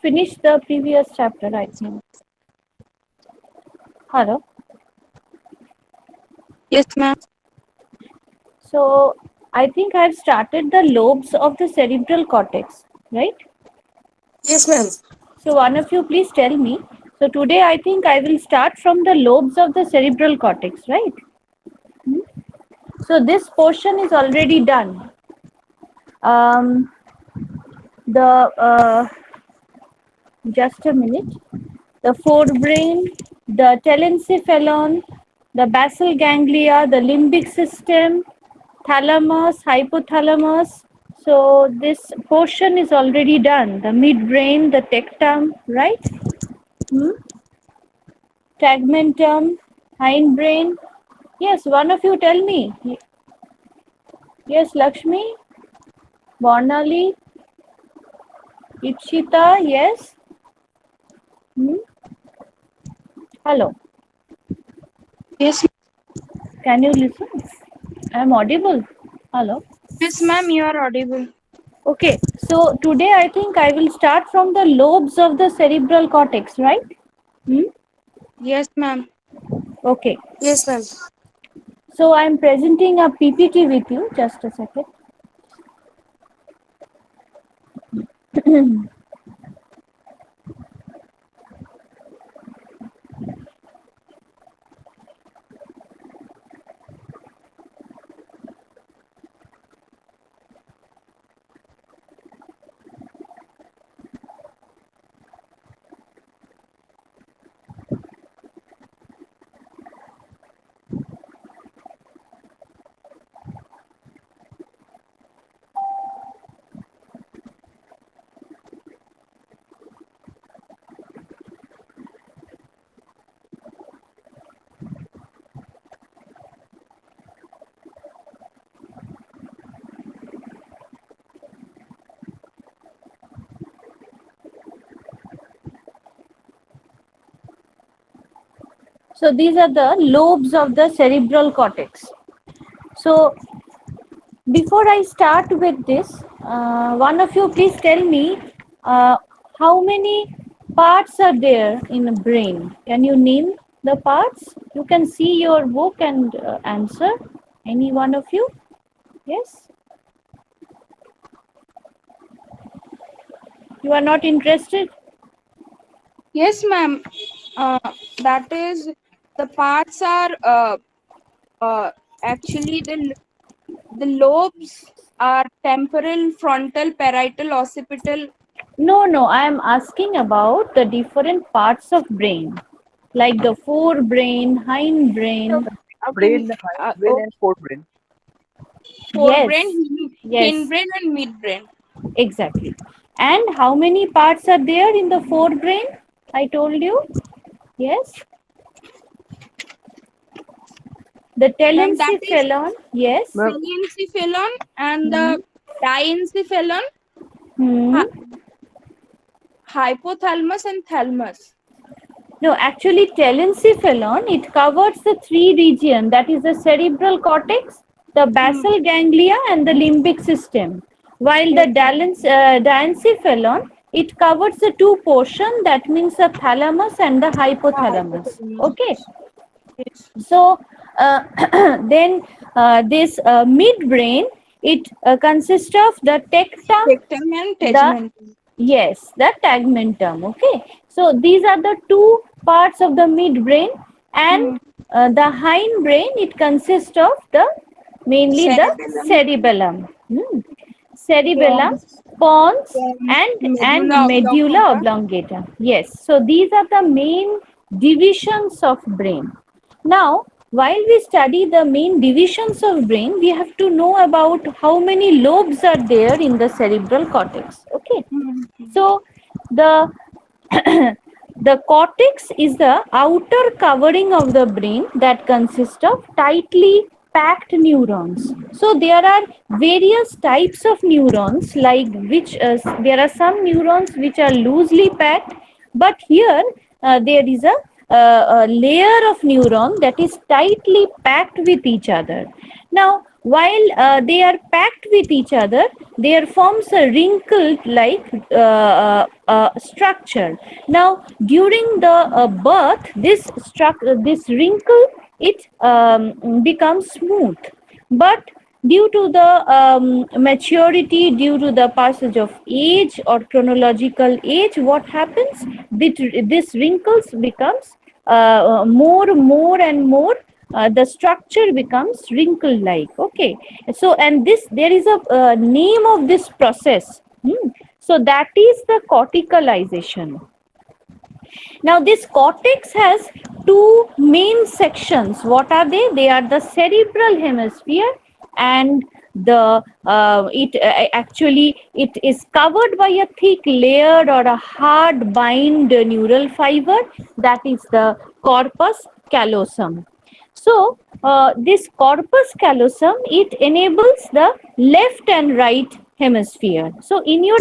finished the previous chapter, I think. Hello. Yes, ma'am. So I think I've started the lobes of the cerebral cortex, right? Yes, ma'am. So one of you please tell me. So today I think I will start from the lobes of the cerebral cortex, right? So this portion is already done. The Just a minute. The forebrain, the telencephalon, the basal ganglia, the limbic system, thalamus, hypothalamus. So this portion is already done. The midbrain, the tectum, right? Hmm? Tegmentum, hindbrain. Yes, one of you tell me. Yes, Lakshmi, Bornali, Ipshita, yes. Hmm? Hello, Yes, can you listen? I am audible. Hello. yes, ma'am. You are audible. Okay, so today I think I will start from the lobes of the cerebral cortex, right? Hmm? Yes, ma'am. Okay, Yes, ma'am. so I am presenting a PPT with you. Just a second. So these are the lobes of the cerebral cortex. So before I start with this, one of you please tell me uh, how many parts are there in a brain? Can you name the parts? You can see your book and answer. Any one of you? Yes? You are not interested? Yes, ma'am. That is, the parts are uh, actually the lobes are temporal, frontal, parietal, occipital. No, no, I am asking about the different parts of brain, like the forebrain, hindbrain. Okay. Brain, hindbrain, Oh, and forebrain. forebrain, Yes, yes, hindbrain, and midbrain. exactly. And how many parts are there in the forebrain? I told you. Yes. The Ma'am, that is telencephalon. Yes. Ma'am, telencephalon and Hmm. the diencephalon, Hmm. hy- hypothalamus, and thalamus. No, actually, telencephalon, it covers the three regions, that is the cerebral cortex, the Hmm. basal ganglia, and the limbic system. While the Okay. diencephalon, it covers the two portions, that means the thalamus and the The hypothalamus. hypothalamus. Okay. Yes. So uh, then this midbrain, it consists of the tectum, Rectum and the tegmentum. yes, the tegmentum. Okay, so these are the two parts of the midbrain, and Hmm. the hindbrain, it consists of the mainly the Cerebellum, cerebellum. Cerebellum, pons, pons, and medulla medulla oblongata. oblongata. Yes, so these are the main divisions of brain. Now, while we study the main divisions of brain, we have to know about how many lobes are there in the cerebral cortex. Okay, Hmm. so the the cortex is the outer covering of the brain that consists of tightly packed neurons. So there are various types of neurons, like which there are some neurons which are loosely packed, but here there is a layer of neuron that is tightly packed with each other. Now, while they are packed with each other, there forms a wrinkled like structure. Now during the birth, this wrinkle, it becomes smooth, but due to the maturity, due to the passage of age or chronological age, what happens, this wrinkles becomes more and more, the structure becomes wrinkle like. Okay, so and this, there is a name of this process. So that is the corticalization. Now, this cortex has two main sections. What are they? They are the cerebral hemisphere and the actually it is covered by a thick layer or a hard bind neural fiber, that is the corpus callosum. So this corpus callosum, it enables the left and right hemisphere. So in your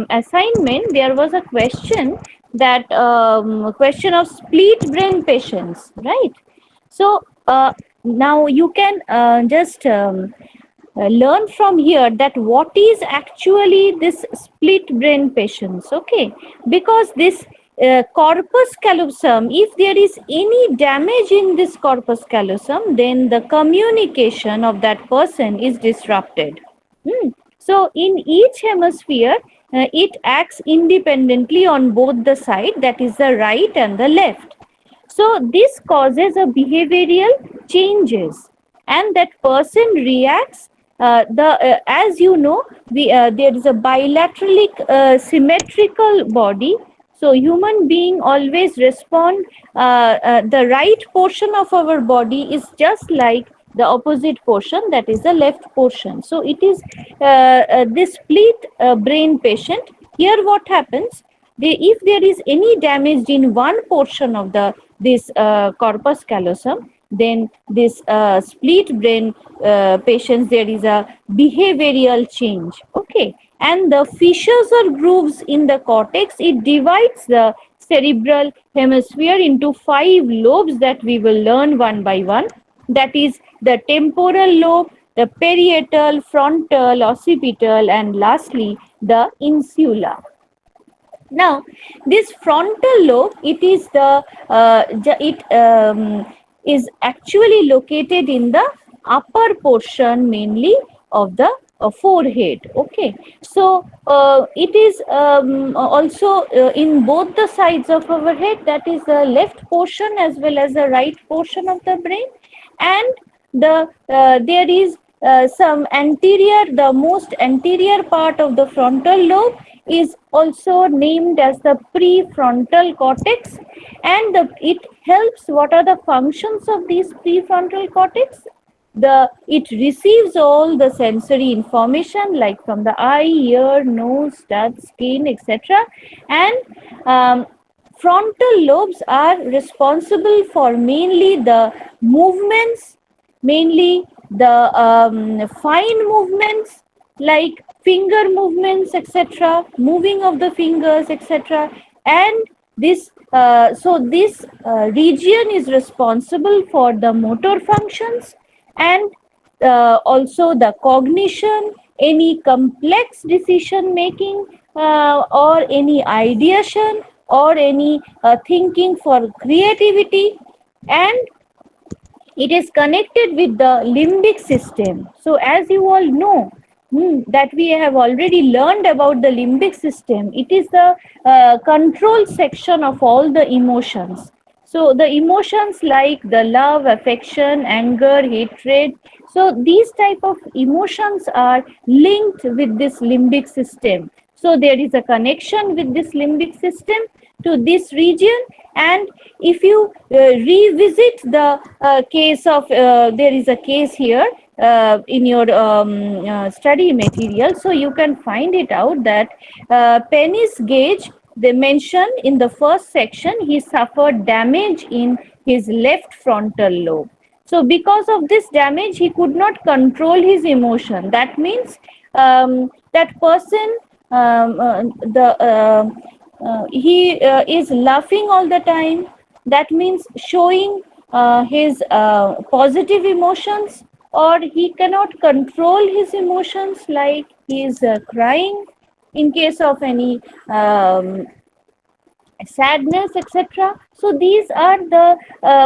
assignment, there was a question, that question of split brain patients, right? So now you can just learn from here that what is actually this split brain patients. Okay, because this corpus callosum, if there is any damage in this corpus callosum, then the communication of that person is disrupted. So in each hemisphere, it acts independently on both the side, that is the right and the left. So this causes a behavioral changes, and that person reacts. As you know, there is a bilaterally symmetrical body. So human being always respond. The right portion of our body is just like the opposite portion, that is the left portion. So it is this split brain patient. Here, what happens? If there is any damage in one portion of this corpus callosum, then this split brain patients, there is a behavioral change. Okay, and the fissures or grooves in the cortex, it divides the cerebral hemisphere into 5 lobes that we will learn one by one. That is the temporal lobe, the parietal, frontal, occipital, and lastly the insula. Now, this frontal lobe, it is the is actually located in the upper portion, mainly of the forehead. Okay, so it is also in both the sides of our head, that is the left portion as well as the right portion of the brain, and there is some anterior, the most anterior part of the frontal lobe is also named as the prefrontal cortex, and it helps. What are the functions of these prefrontal cortex? It receives all the sensory information, like from the eye, ear, nose, touch, skin, etc., and frontal lobes are responsible for mainly the movements, mainly the fine movements like finger movements, etc., moving of the fingers, etc. And this region is responsible for the motor functions, and also the cognition, any complex decision making, or any ideation, or any thinking for creativity, and it is connected with the limbic system. So as you all know, that we have already learned about the limbic system, it is the control section of all the emotions. So the emotions like the love, affection, anger, hatred, so these type of emotions are linked with this limbic system. So there is a connection with this limbic system to this region. And if you revisit the case of, there is a case here in your study material, so you can find it out that penis gauge, they mention in the first section, he suffered damage in his left frontal lobe. So because of this damage, he could not control his emotion. That means that person, he is laughing all the time. That means showing his positive emotions, or he cannot control his emotions, like he is crying in case of any sadness, etc. So these are the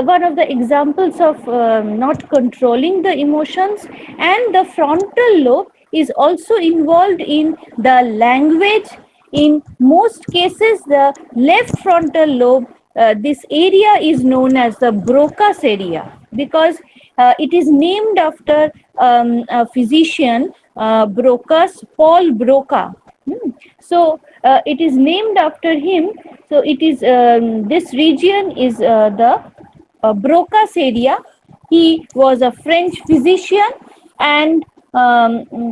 one of the examples of not controlling the emotions. And the frontal lobe is also involved in the language. In most cases, the left frontal lobe, this area is known as the Broca's area, because it is named after a physician, Brocas, Paul Broca. So it is named after him. So it is this region is the Brocas area. He was a French physician, and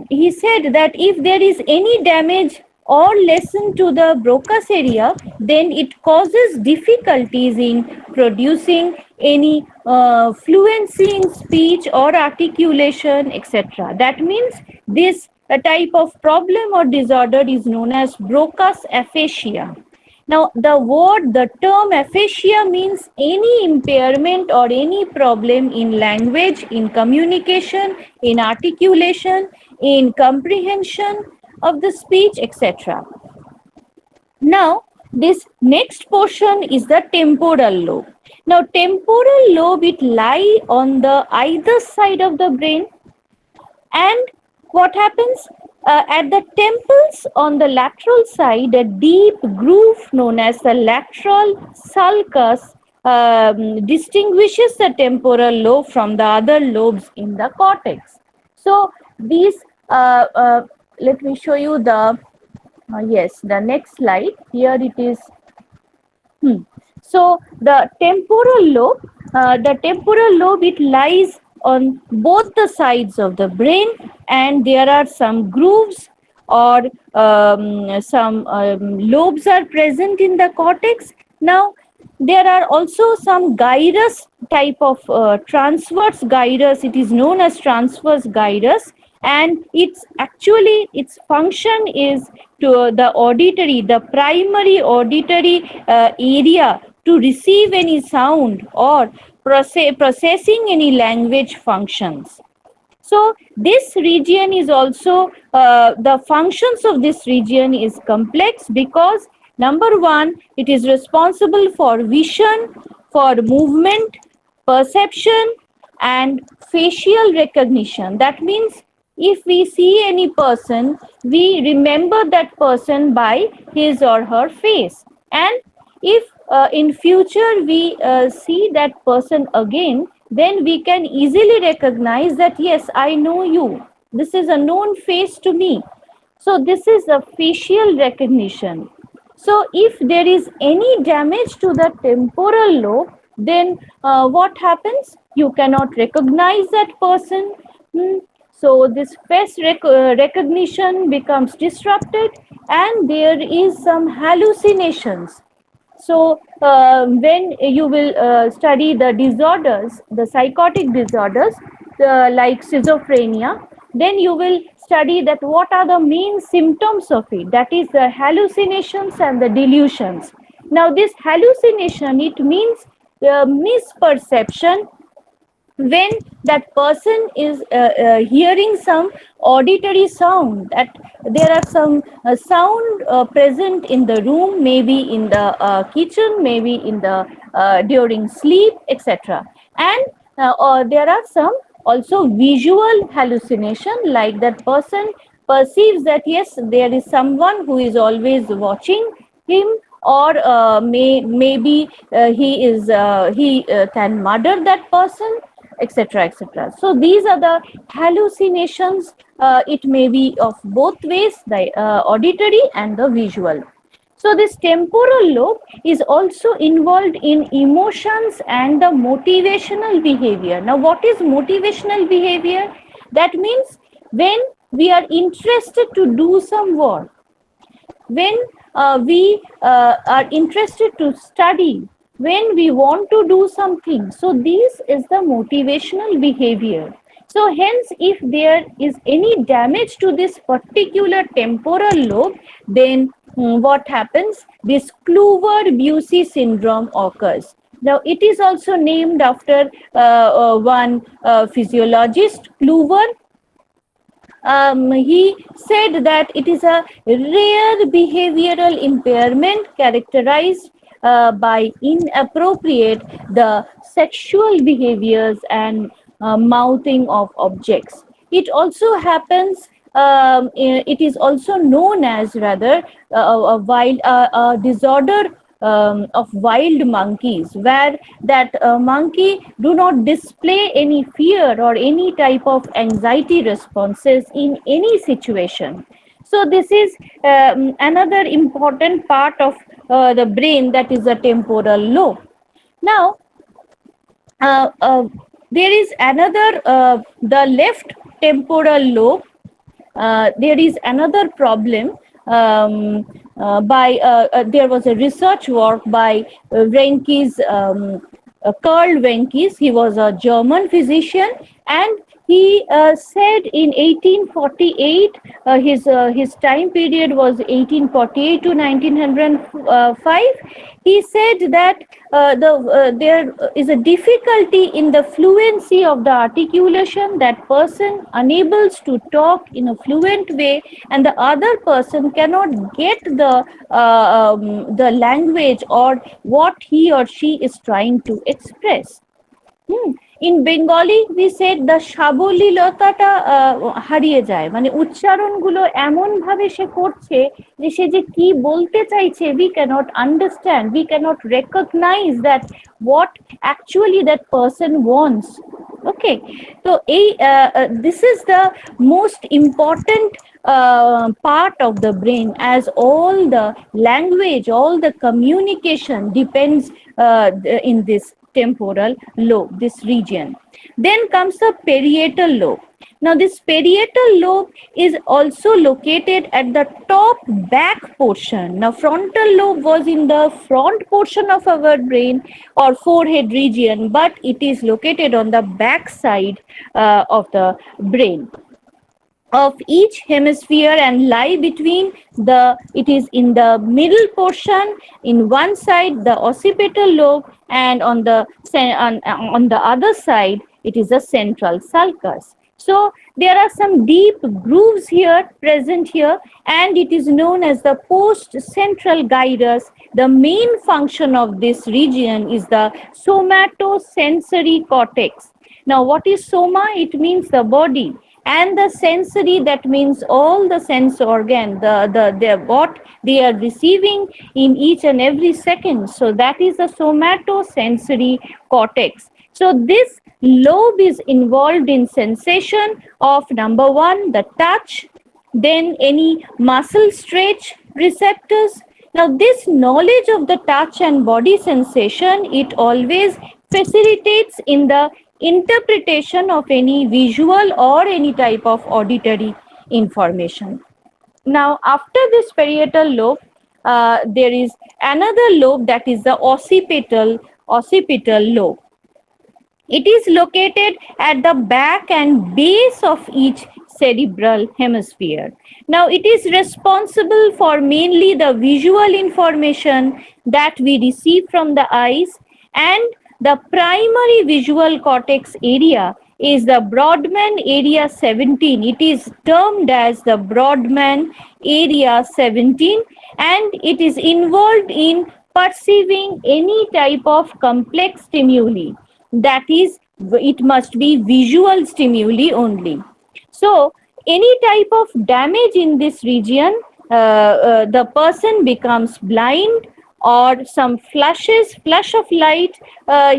he said that if there is any damage or lesion to the Brocas area, then it causes difficulties in producing any fluency in speech or articulation, etc. That means this a type of problem or disorder is known as Broca's aphasia. Now, the term aphasia means any impairment or any problem in language, in communication, in articulation, in comprehension of the speech, etc. Now, this next portion is the temporal lobe. Now, temporal lobe, it lie on the either side of the brain. And what happens? At the temples on the lateral side, a deep groove known as the lateral sulcus distinguishes the temporal lobe from the other lobes in the cortex. So these, let me show you the, yes, the next slide. Here it is. So the temporal lobe, it lies on both the sides of the brain, and there are some grooves or some lobes are present in the cortex. Now, there are also some gyrus type of transverse gyrus. It is known as transverse gyrus, and its function is to the auditory, the primary auditory area, to receive any sound or processing any language functions. So this region is also, the functions of this region is complex, because number one, it is responsible for vision, for movement, perception, and facial recognition. That means if we see any person, we remember that person by his or her face. And if in future we see that person again, then we can easily recognize that, yes, I know you. This is a known face to me. So this is a facial recognition. So if there is any damage to the temporal lobe, then what happens? You cannot recognize that person. So this face recognition becomes disrupted, and there is some hallucinations. So when you will study the disorders, the psychotic disorders, like schizophrenia, then you will study that what are the main symptoms of it. That is the hallucinations and the delusions. Now this hallucination, it means misperception, when that person is hearing some auditory sound, that there are some sound present in the room, maybe in the kitchen, maybe in the during sleep, etc. And or there are some also visual hallucination, like that person perceives that, yes, there is someone who is always watching him, or maybe he can murder that person, etc., etc. So these are the hallucinations. It may be of both ways, the auditory and the visual. So this temporal lobe is also involved in emotions and the motivational behavior. Now, what is motivational behavior? That means when we are interested to do some work, when we are interested to study, when we want to do something. So this is the motivational behavior. So hence, if there is any damage to this particular temporal lobe, then what happens? This Kluver-Bucy syndrome occurs. Now, it is also named after one physiologist, Kluver. He said that it is a rare behavioral impairment characterized by inappropriate the sexual behaviors and mouthing of objects. It also happens. It is also known as rather a wild disorder of wild monkeys, where that monkey do not display any fear or any type of anxiety responses in any situation. So this is another important part of the brain, that is the temporal lobe. Now, uh, uh, there is another, the left temporal lobe. There is another problem by there was a research work by Wenckes, Karl Wenckes. He was a German physician, and he said in 1848, his time period was 1848 to 1905. He said that there is a difficulty in the fluency of the articulation, that person unable to talk in a fluent way, and the other person cannot get the language or what he or she is trying to express. In Bengali we said the সাবলীলতাটা হারিয়ে যায়, মানে উচ্চারণগুলো এমন ভাবে সে করছে যে সে যে কি বলতে চাইছে, we cannot understand, we cannot recognize that what actually that person wants. Okay, so this is the most important part of the brain, as all the language, all the communication depends in this temporal lobe, this region. Then comes the parietal lobe. Now, this parietal lobe is also located at the top back portion. Now, frontal lobe was in the front portion of our brain or forehead region, but it is located on the back side of the brain of each hemisphere and lie between the, it is in the middle portion, in one side the occipital lobe, and on the other side it is the central sulcus. So there are some deep grooves here present here, and it is known as the post central gyrus. The main function of this region is the somatosensory cortex. Now, what is soma? It means the body, and the sensory, that means all the sense organ, the what they are receiving in each and every second. So that is the somatosensory cortex. So this lobe is involved in sensation of number one, the touch, then any muscle stretch receptors. Now, this knowledge of the touch and body sensation, it always facilitates in the interpretation of any visual or any type of auditory information. Now, after this parietal lobe, there is another lobe, that is the occipital lobe. It is located at the back and base of each cerebral hemisphere. Now, it is responsible for mainly the visual information that we receive from the eyes, and the primary visual cortex area is the Brodmann area 17. It is termed as the Brodmann area 17, and it is involved in perceiving any type of complex stimuli. That is, it must be visual stimuli only. So, any type of damage in this region, the person becomes blind, or some flash of light,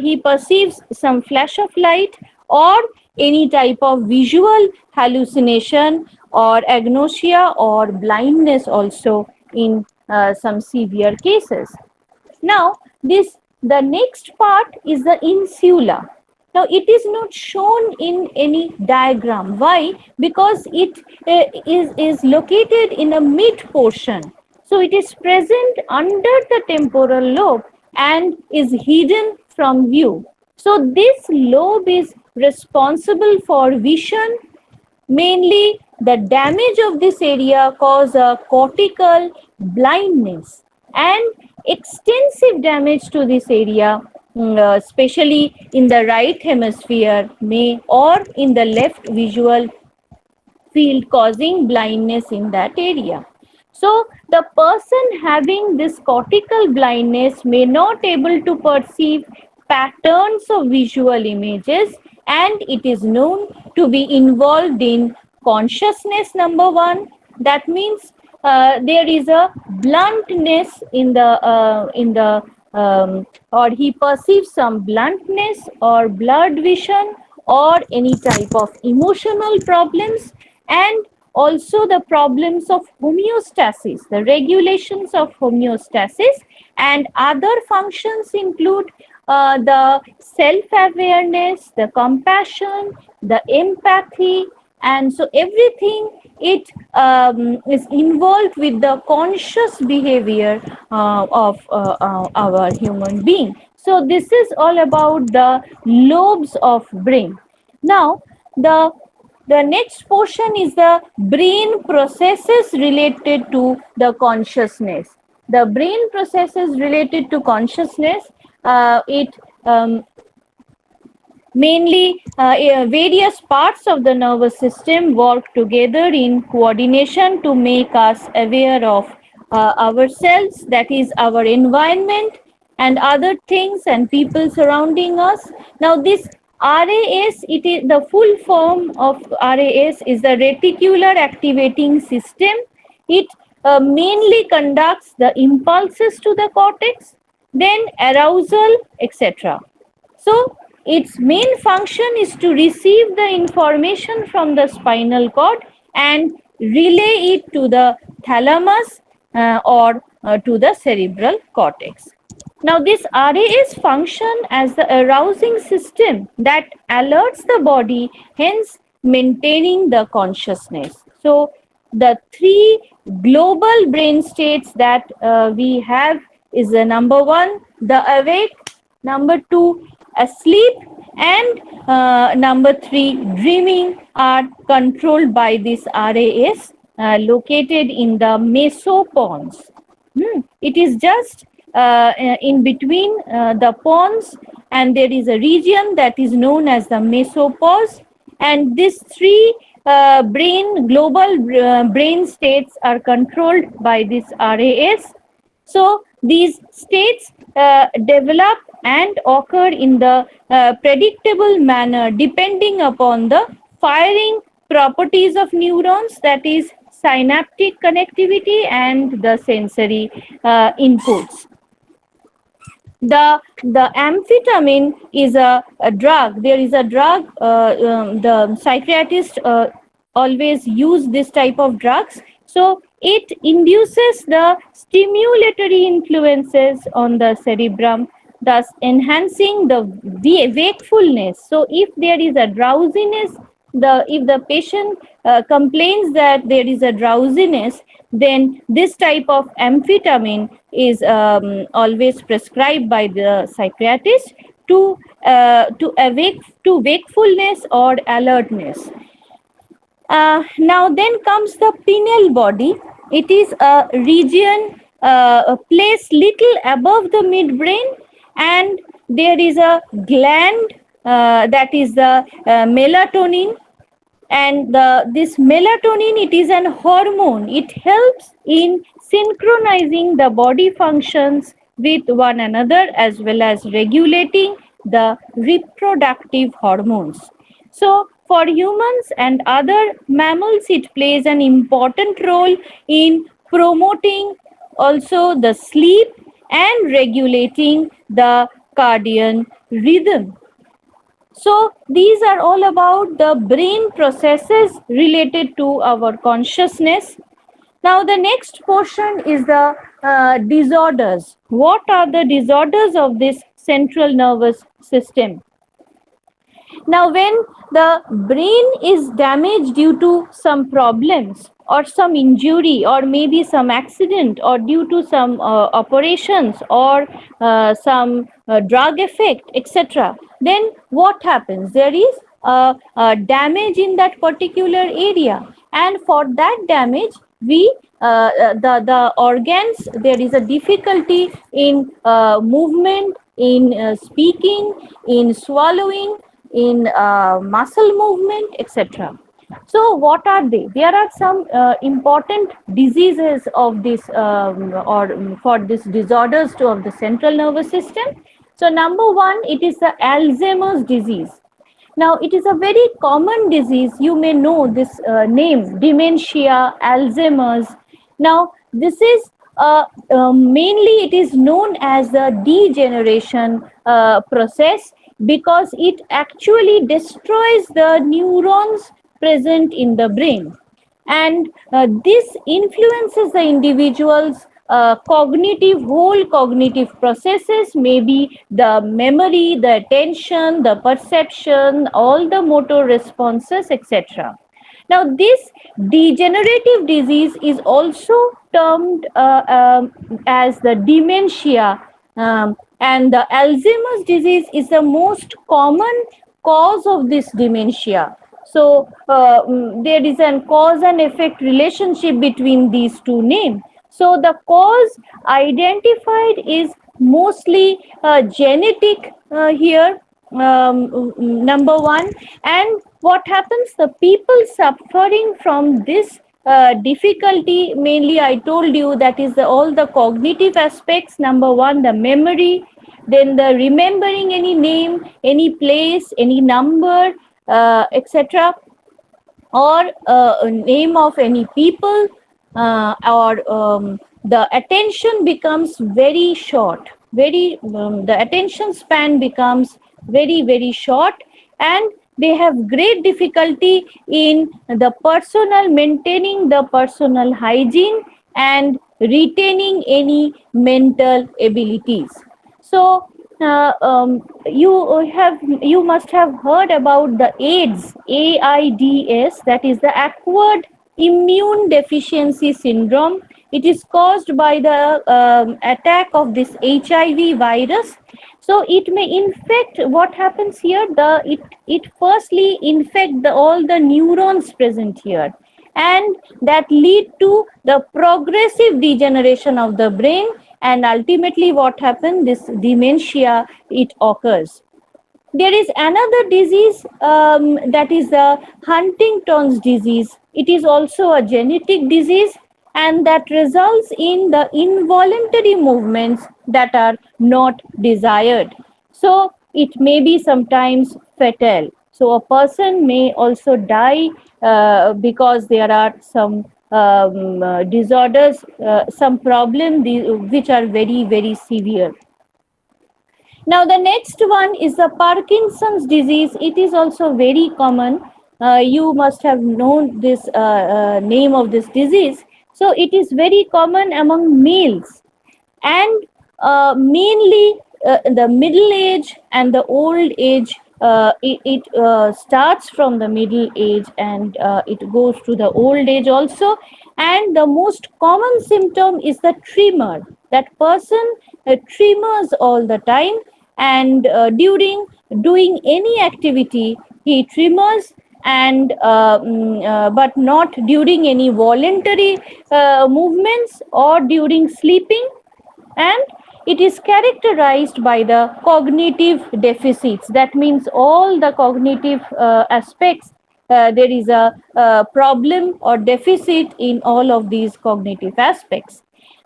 he perceives some flash of light, or any type of visual hallucination or agnosia or blindness also in some severe cases. Now, the next part is the insula. Now, it is not shown in any diagram. Why? Because it is located in a mid portion. So, it is present under the temporal lobe and is hidden from view. So, this lobe is responsible for vision. Mainly, the damage of this area cause a cortical blindness, and extensive damage to this area especially in the right hemisphere, may or in the left visual field, causing blindness in that area. So the person having this cortical blindness may not able to perceive patterns of visual images, and it is known to be involved in consciousness, number one. That means there is a bluntness in the or he perceives some bluntness or blurred vision or any type of emotional problems, and also the problems of homeostasis, the regulations of homeostasis, and other functions include the self-awareness, the compassion, the empathy, and so everything it is involved with the conscious behavior of our human being. So this is all about the lobes of brain. Now the next portion is the brain processes related to the consciousness. The brain processes related to consciousness, it mainly various parts of the nervous system work together in coordination to make us aware of ourselves, that is our environment and other things and people surrounding us. Now this RAS, it is the full form of RAS is the reticular activating system. It mainly conducts the impulses to the cortex, then arousal, etc. So its main function is to receive the information from the spinal cord and relay it to the thalamus or to the cerebral cortex. Now this RAS function as the arousing system that alerts the body, hence maintaining the consciousness. So the three global brain states that we have is the number one, the awake, number two, asleep, and number three, dreaming, are controlled by this RAS located in the mesopons. It is just in between the pons, and there is a region that is known as the mesopause, and these three global brain states are controlled by this RAS. So these states develop and occur in the predictable manner depending upon the firing properties of neurons, that is synaptic connectivity and the sensory inputs. The amphetamine is a drug. There is a drug, the psychiatrists always use this type of drugs. So it induces the stimulatory influences on the cerebrum, thus enhancing the wakefulness. So if there is a drowsiness, if the patient complains that there is a drowsiness, then this type of amphetamine is always prescribed by the psychiatrist to awake to wakefulness or alertness. Now then comes the pineal body. It is a region, a place little above the midbrain, and there is a gland that is the melatonin. And this melatonin, it is an hormone. It helps in synchronizing the body functions with one another as well as regulating the reproductive hormones. So for humans and other mammals, it plays an important role in promoting also the sleep and regulating the circadian rhythm. So these are all about the brain processes related to our consciousness. Now the next portion is the disorders. What are the disorders of this central nervous system? Now, when the brain is damaged due to some problems or some injury or maybe some accident or due to some operations or some drug effect, etc., then what happens? There is a damage in that particular area, and for that damage, we the organs, there is a difficulty in movement, in speaking, in swallowing, in muscle movement, etc. So, what are they? There are some important diseases of this for this disorders of the central nervous system. So, number one, it is the Alzheimer's disease. Now, it is a very common disease. You may know this name, dementia, Alzheimer's. Now, this is mainly it is known as the degeneration process because it actually destroys the neurons present in the brain, and this influences the individual's whole cognitive processes, maybe the memory, the attention, the perception, all the motor responses, etc. Now, this degenerative disease is also termed as the dementia, and the Alzheimer's disease is the most common cause of this dementia. So, there is a cause and effect relationship between these two names. So, the cause identified is mostly genetic here, number one. And what happens, the people suffering from this difficulty, mainly I told you that is all the cognitive aspects. Number one, the memory, then the remembering any name, any place, any number, etc., or name of any people, or the attention becomes very short, the attention span becomes very short, and they have great difficulty in the personal maintaining the personal hygiene and retaining any mental abilities. So, you must have heard about the AIDS, that is the acquired immune deficiency syndrome. It is caused by the attack of this HIV virus. So it may infect. What happens here? It firstly infect all the neurons present here, and that lead to the progressive degeneration of the brain, and ultimately what happens, this dementia, it occurs. There is another disease, that is the Huntington's disease. It is also a genetic disease, and that results in the involuntary movements that are not desired. So it may be sometimes fatal. So a person may also die because there are some disorders, some problems which are very severe. Now, the next one is the Parkinson's disease. It is also very common. You must have known this name of this disease. So, it is very common among males, and mainly the middle age and the old age. It starts from the middle age, and it goes to the old age also. And the most common symptom is the tremor. That person tremors all the time, and during doing any activity he tremors, and but not during any voluntary movements or during sleeping. And it is characterized by the cognitive deficits. That means all the cognitive aspects, there is a problem or deficit in all of these cognitive aspects.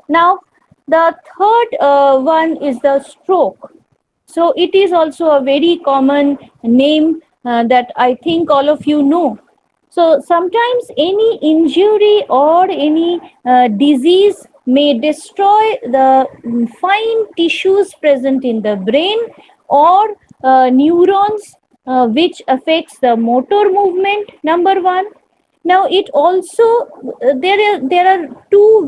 Now, the third one is the stroke. So it is also a very common name that I think all of you know. So sometimes any injury or any disease may destroy the fine tissues present in the brain, or neurons, which affects the motor movement, number one. Now, it also, there are two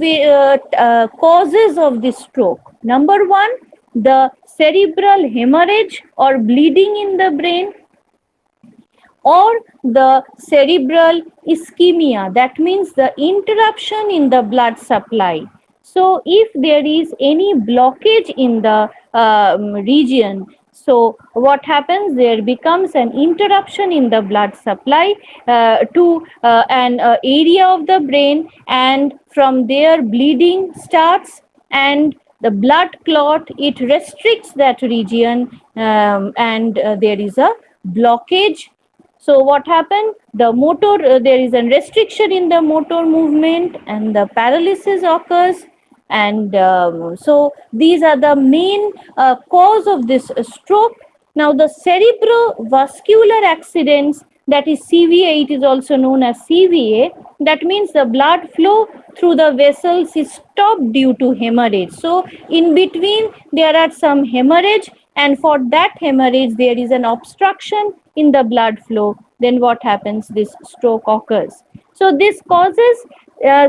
causes of this stroke. Number one, the cerebral hemorrhage or bleeding in the brain, or the cerebral ischemia. That means the interruption in the blood supply. So if there is any blockage in the region, so what happens, there becomes an interruption in the blood supply to an area of the brain, and from there bleeding starts, and the blood clot, it restricts that region, and there is a blockage. So what happened? The motor, there is a restriction in the motor movement and the paralysis occurs. And so these are the main cause of this stroke. Now the cerebrovascular accidents, that is CVA, it is also known as CVA, that means the blood flow through the vessels is stopped due to hemorrhage. So in between there are some hemorrhage, and for that hemorrhage there is an obstruction in the blood flow. Then what happens? This stroke occurs. So this causes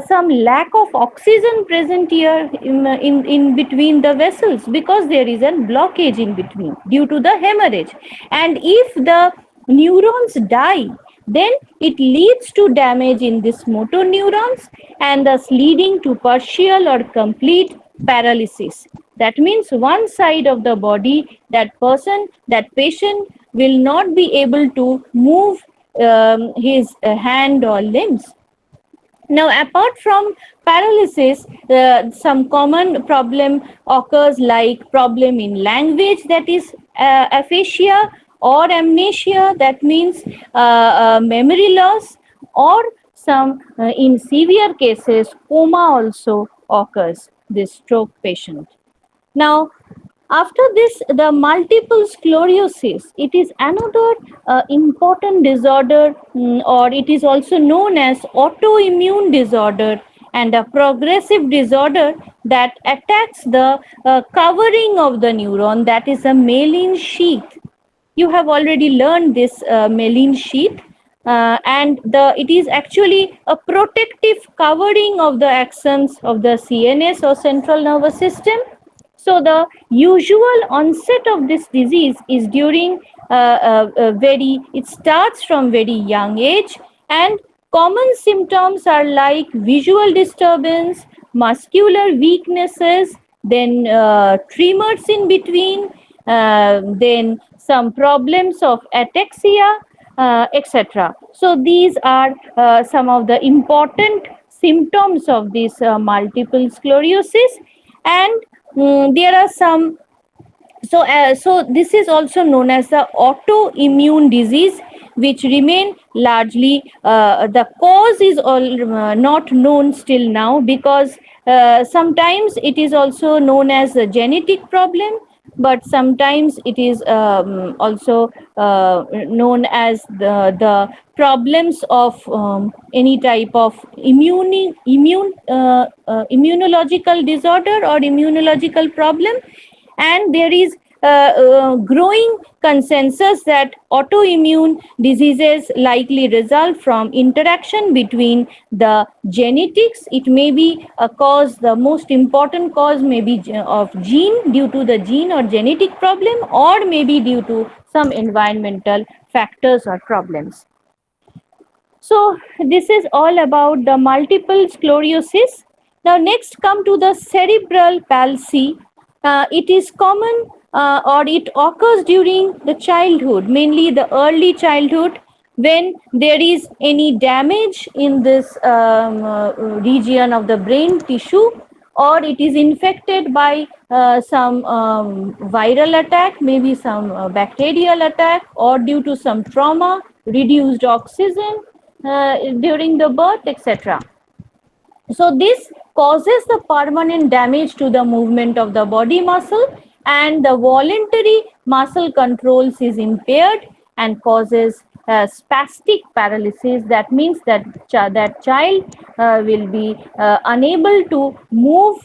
some lack of oxygen present here in between the vessels, because there is a blockage in between due to the hemorrhage. And if the neurons die, then it leads to damage in this motor neurons, and thus leading to partial or complete paralysis. That means one side of the body, that person, that patient will not be able to move his hand or limbs. Now, apart from paralysis, some common problem occurs, like problem in language, that is aphasia, or amnesia, that means memory loss, or some in severe cases coma also occurs, this stroke patient. Now, after this, the multiple sclerosis, it is another important disorder, or it is also known as autoimmune disorder, and a progressive disorder that attacks the covering of the neuron, that is a myelin sheath. You have already learned this myelin sheath, and it is actually a protective covering of the axons of the CNS, or central nervous system. So the usual onset of this disease is during it starts from very young age, and common symptoms are like visual disturbance, muscular weaknesses, then tremors in between, then some problems of ataxia, etc. So these are some of the important symptoms of this multiple sclerosis. And there are some, so this is also known as the autoimmune disease, which remain largely, the cause is all not known still now, because sometimes it is also known as a genetic problem, but sometimes it is also known as the problems of any type of immunological disorder or immunological problem. And there is growing consensus that autoimmune diseases likely result from interaction between the genetics. It may be a cause, the most important cause may be of gene, due to the gene or genetic problem, or maybe due to some environmental factors or problems. So this is all about the multiple sclerosis. Now next come to the cerebral palsy. It is common, or it occurs during the childhood, mainly the early childhood, when there is any damage in this region of the brain tissue, or it is infected by some viral attack, maybe some bacterial attack, or due to some trauma, reduced oxygen during the birth, etc. So this causes the permanent damage to the movement of the body muscle, and the voluntary muscle controls is impaired and causes spastic paralysis. That means that that child will be unable to move,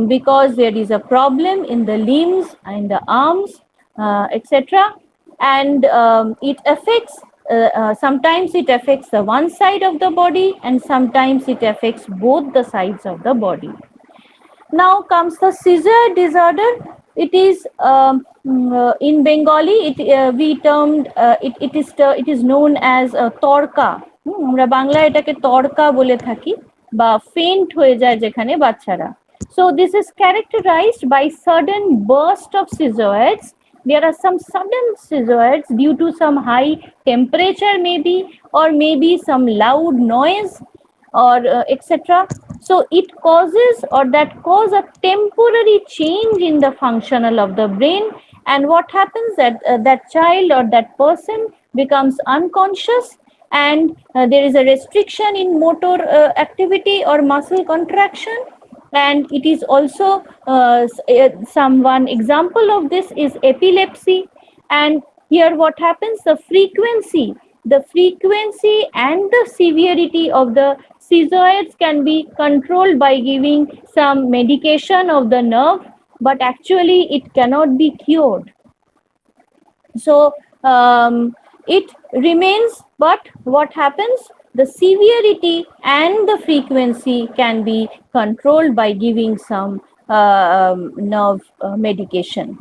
because there is a problem in the limbs and the arms, etc. And it affects, sometimes it affects the one side of the body, and sometimes it affects both the sides of the body. Now comes the seizure disorder. It is in Bengali, we termed it is known as torka. আমরা বাংলায় এটাকে তড়কা বলে থাকি, বা ফেন্ট হয়ে যায় যেখানে বাচ্চারা. So this is characterized by sudden burst of seizures. There are some sudden seizures due to some high temperature maybe, or maybe some loud noise, or etc. So it causes or that cause a temporary change in the functional of the brain, and what happens that that child or that person becomes unconscious, and there is a restriction in motor activity or muscle contraction. And it is also some one example of this is epilepsy. And here what happens, the frequency and the severity of the seizures can be controlled by giving some medication of the nerve, but actually it cannot be cured. So it remains, but what happens, the severity and the frequency can be controlled by giving some nerve medication.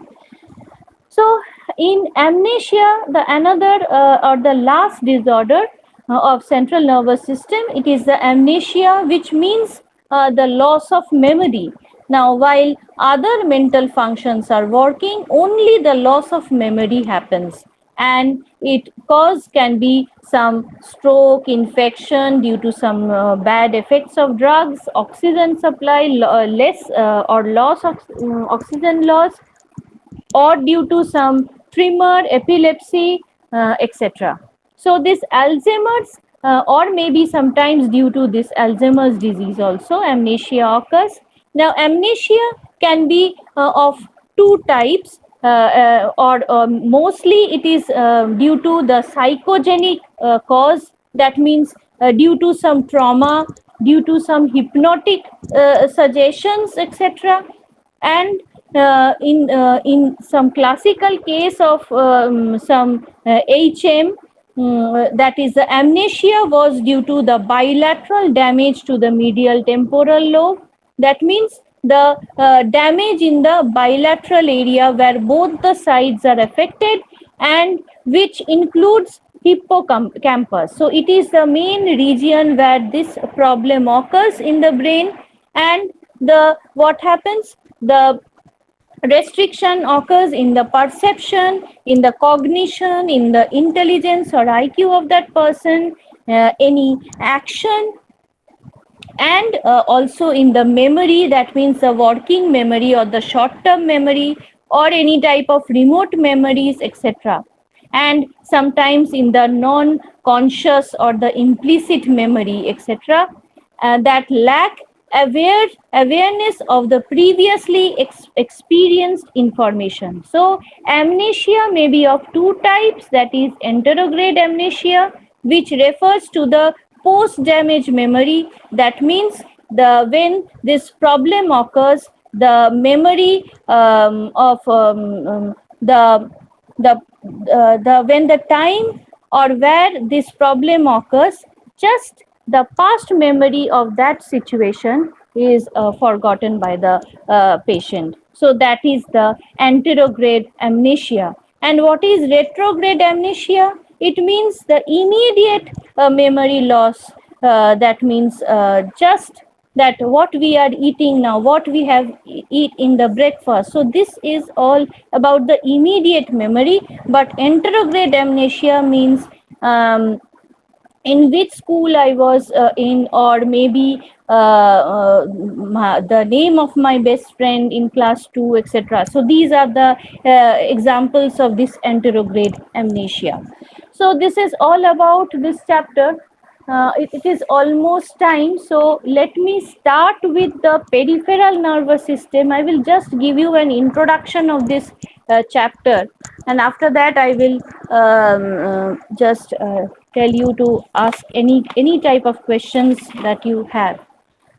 So in amnesia, the another or the last disorder of central nervous system, it is the amnesia, which means the loss of memory. Now, while other mental functions are working, only the loss of memory happens, and it cause can be some stroke, infection due to some bad effects of drugs, oxygen supply less or loss of oxygen loss, or due to some tremor, epilepsy, etc. So this Alzheimer's, or maybe sometimes due to this Alzheimer's disease also, amnesia occurs. Now amnesia can be of two types, or mostly it is due to the psychogenic cause. That means due to some trauma, due to some hypnotic suggestions, etc. And in some classical case of some HM, that is the amnesia was due to the bilateral damage to the medial temporal lobe. That means the damage in the bilateral area where both the sides are affected, and which includes hippocampus. So it is the main region where this problem occurs in the brain. And the what happens, the restriction occurs in the perception, in the cognition, in the intelligence or IQ of that person, any action, and also in the memory. That means the working memory or the short term memory, or any type of remote memories, etc. And sometimes in the non conscious or the implicit memory, etc., that lack awareness of the previously experienced information. So amnesia may be of two types, that is anterograde amnesia, which refers to the post damage memory. That means the when this problem occurs, the memory of the when the time or where this problem occurs, just the past memory of that situation is forgotten by the patient. So that is the anterograde amnesia. And what is retrograde amnesia? It means the immediate memory loss. That means just that what we are eating now, what we have eat in the breakfast. So this is all about the immediate memory. But anterograde amnesia means in which school I was in, or maybe the name of my best friend in class 2, etc. So these are the examples of this anterograde amnesia. So this is all about this chapter. It is almost time, so let me start with the peripheral nervous system. I will just give you an introduction of this chapter, and after that I will just tell you to ask any type of questions that you have.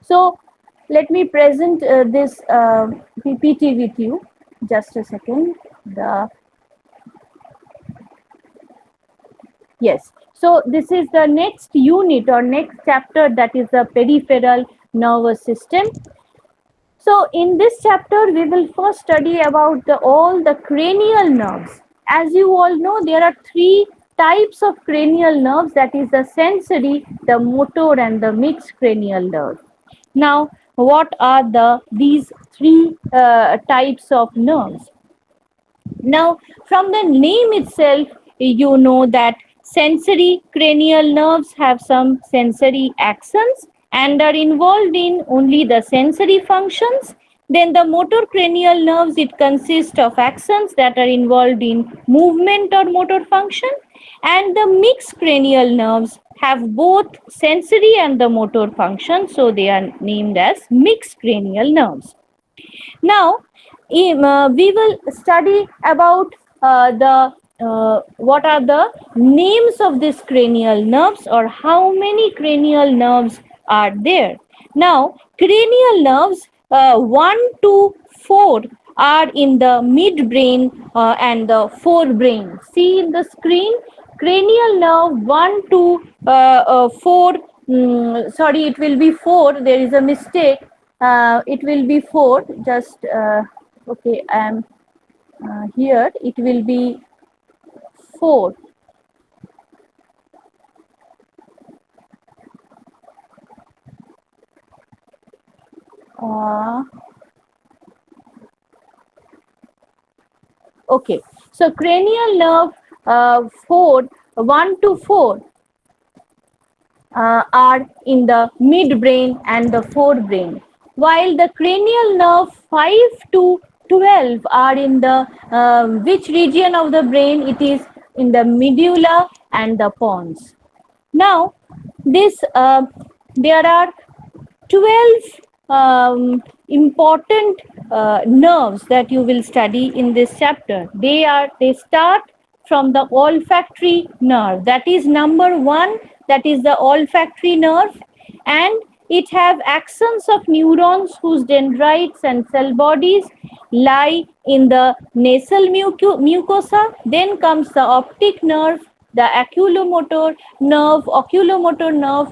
So let me present this PPT with you. Just a second. Yes. So this is the next unit or next chapter, that is the peripheral nervous system. So in this chapter, we will first study about all the cranial nerves. As you all know, there are three types of cranial nerves, that is the sensory, the motor, and the mixed cranial nerve. Now, what are these three types of nerves? Now, from the name itself, you know that sensory cranial nerves have some sensory axons, and are involved in only the sensory functions. Then the motor cranial nerves, it consists of axons that are involved in movement or motor function, and the mixed cranial nerves have both sensory and the motor function, so they are named as mixed cranial nerves. Now, we will study about what are the names of these cranial nerves, or how many cranial nerves are there. Now, cranial nerves 1 to 4 are in the midbrain and the forebrain. See in the screen, cranial nerve 1 to 4. Sorry, it will be 4. There is a mistake. It will be 4. Just okay. I am here. It will be 4. Uh, okay. So cranial nerve 4, 1 to 4 are in the midbrain and the forebrain, while the cranial nerve 5 to 12 are in the which region of the brain? It is in the medulla and the pons. Now, this there are 12 important nerves that you will study in this chapter. They start from the olfactory nerve, that is number 1, that is the olfactory nerve, and it have axons of neurons whose dendrites and cell bodies lie in the nasal mucosa. Then comes the optic nerve, the oculomotor nerve,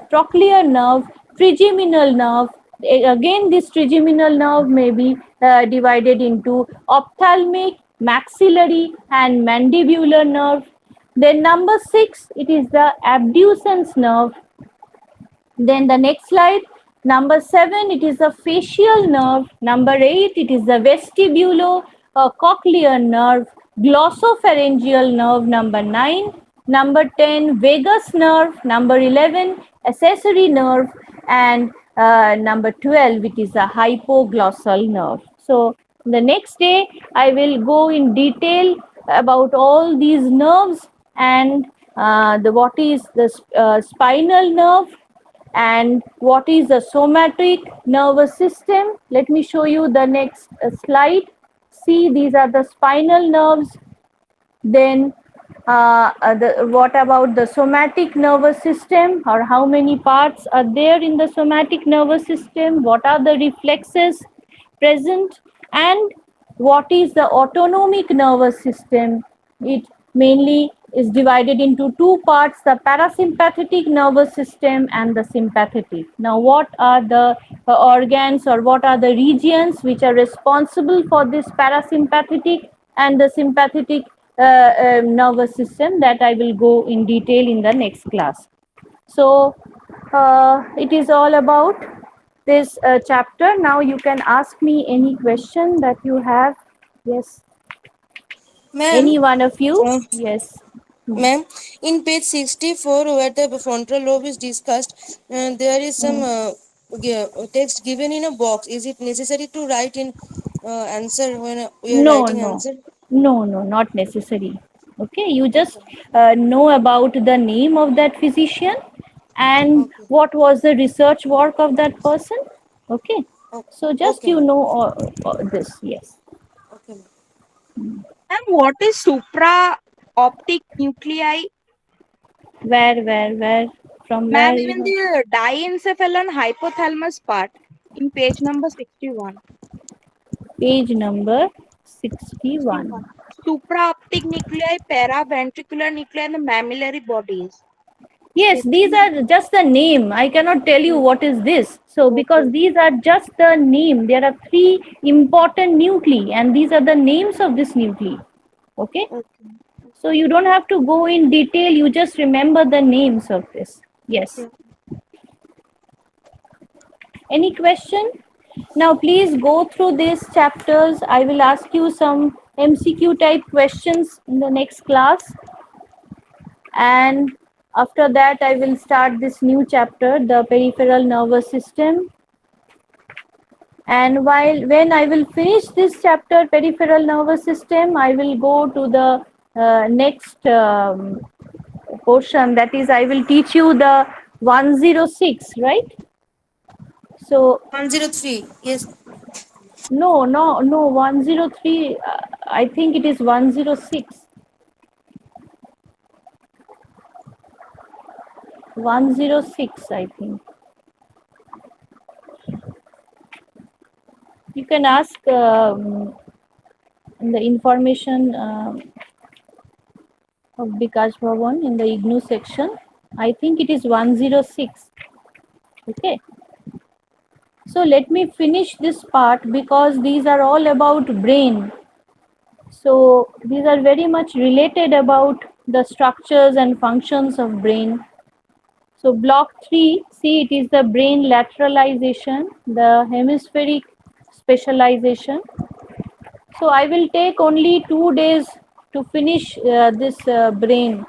trochlear nerve, trigeminal nerve. Again, this trigeminal nerve may be divided into ophthalmic, maxillary, and mandibular nerve. Then number 6, it is the abducens nerve. Then the next slide, number 7, it is the facial nerve. Number 8, it is the vestibulo cochlear nerve. Glossopharyngeal nerve, number 9. Number 10, vagus nerve. Number 11, accessory nerve. And number 12, it is the hypoglossal nerve. So the next day, I will go in detail about all these nerves, and what is the spinal nerve, and what is the somatic nervous system. Let me show you the next slide. See, these are the spinal nerves. Then what about the somatic nervous system, or how many parts are there in the somatic nervous system? What are the reflexes present, and what is the autonomic nervous system? It mainly is divided into two parts, the parasympathetic nervous system and the sympathetic. Now, what are the organs, or what are the regions which are responsible for this parasympathetic and the sympathetic nervous system? That I will go in detail in the next class. So it is all about this chapter. Now you can ask me any question that you have. Yes, Ma'am, any one of you. uh, Yes. ma'am, in page 64, where the frontal lobe is discussed, there is some text given in a box. Is it necessary to write in answer when we are No, writing no, answer? no, not necessary. Okay, you just Okay. know about the name of that physician and Okay. what was the research work of that person. Okay, Okay. so just Okay, you ma'am. know this. Yes. Okay, ma'am. And what is supra-optic nuclei? Where? From Ma'am, where you even have? the diencephalon hypothalamus part in page number 61. Page number 61. 61. Supraoptic nuclei, paraventricular nuclei, and the mammillary bodies. Yes, these 50. are just the name. I cannot tell you what is this. So, because Okay. these are just the name, there are three important nuclei, and these are the names of this nuclei. Okay. Okay. So, you don't have to go in detail, you just remember the names of this. Yes. Yeah. Any question? Now, please go through these chapters. I will ask you some MCQ type questions in the next class. And After that, I will start this new chapter, the peripheral nervous system. And when I will finish this chapter, peripheral nervous system, I will go to the next portion. That is, I will teach you the 106, right? So 103. Yes. no, 103. I think it is 106. 106, I think. You can ask in the information of Bikash Bhavan in the IGNOU section. I think it is 106. Okay. So let me finish this part because these are all about brain. So these are very much related about the structures and functions of brain. So block 3, see, it is the brain lateralization, the hemispheric specialization. So I will take only 2 days to finish this brain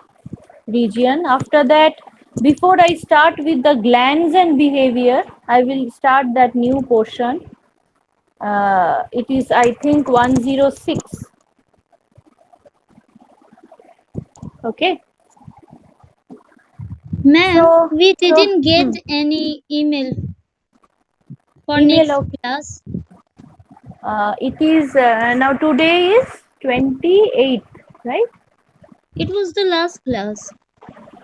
region. After that, before I start with the glands and behavior, I will start that new portion. It is, I think, 106. Okay. Ma'am, So, we so didn't get any email for email next of class. it is now today is 28th, right? It was the last class.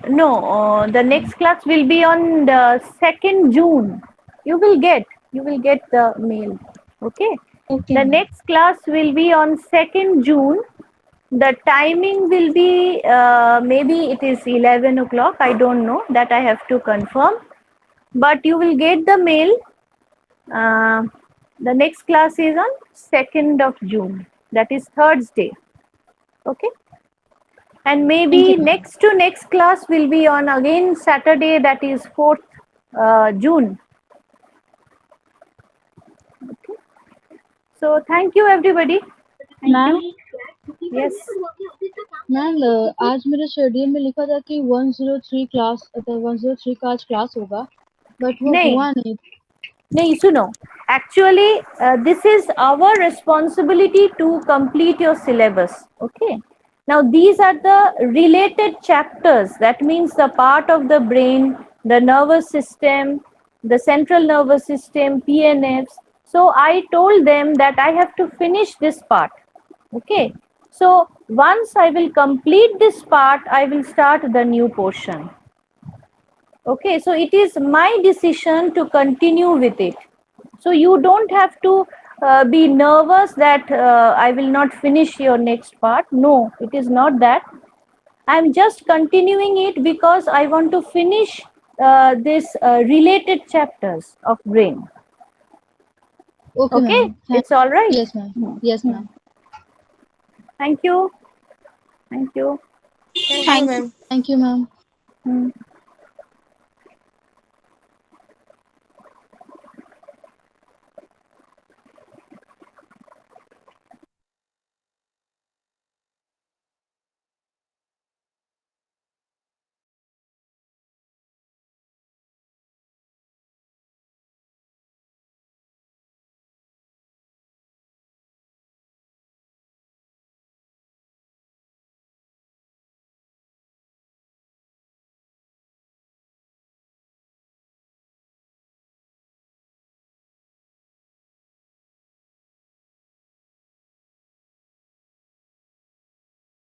No, the next class will be on the 2nd June. You will get the mail. Okay. Okay, The ma'am. next class will be on 2nd June. The timing will be maybe it is 11 o'clock. I don't know, that I have to confirm. But you will get the mail. Uh, the next class is on 2nd of June. That is Thursday. Okay. And Thank you, maybe ma'am. next to next class will be on again Saturday, that is 4th June. So thank you everybody. Thank ma'am you. Yes. Ma'am आज मेरे schedule में लिखा था कि 103 class 103 का आज class होगा but वो नहीं हुआ नहीं नहीं सुनो, actually this is our responsibility to complete your syllabus. Okay, now these are the related chapters. That means the part of the brain, the nervous system, the central nervous system, PNFs. So I told them that I have to finish this part. Okay, so once I will complete this part, I will start the new portion. Okay, so it is my decision to continue with it. So you don't have to be nervous that I will not finish your next part. No, it is not that. I'm just continuing it because I want to finish this related chapters of brain. Okay Okay, ma'am it's all right. Yes ma'am yes Hmm. Ma'am Thank you. Thank you. Thank you, ma'am. Thank you ma'am Hmm.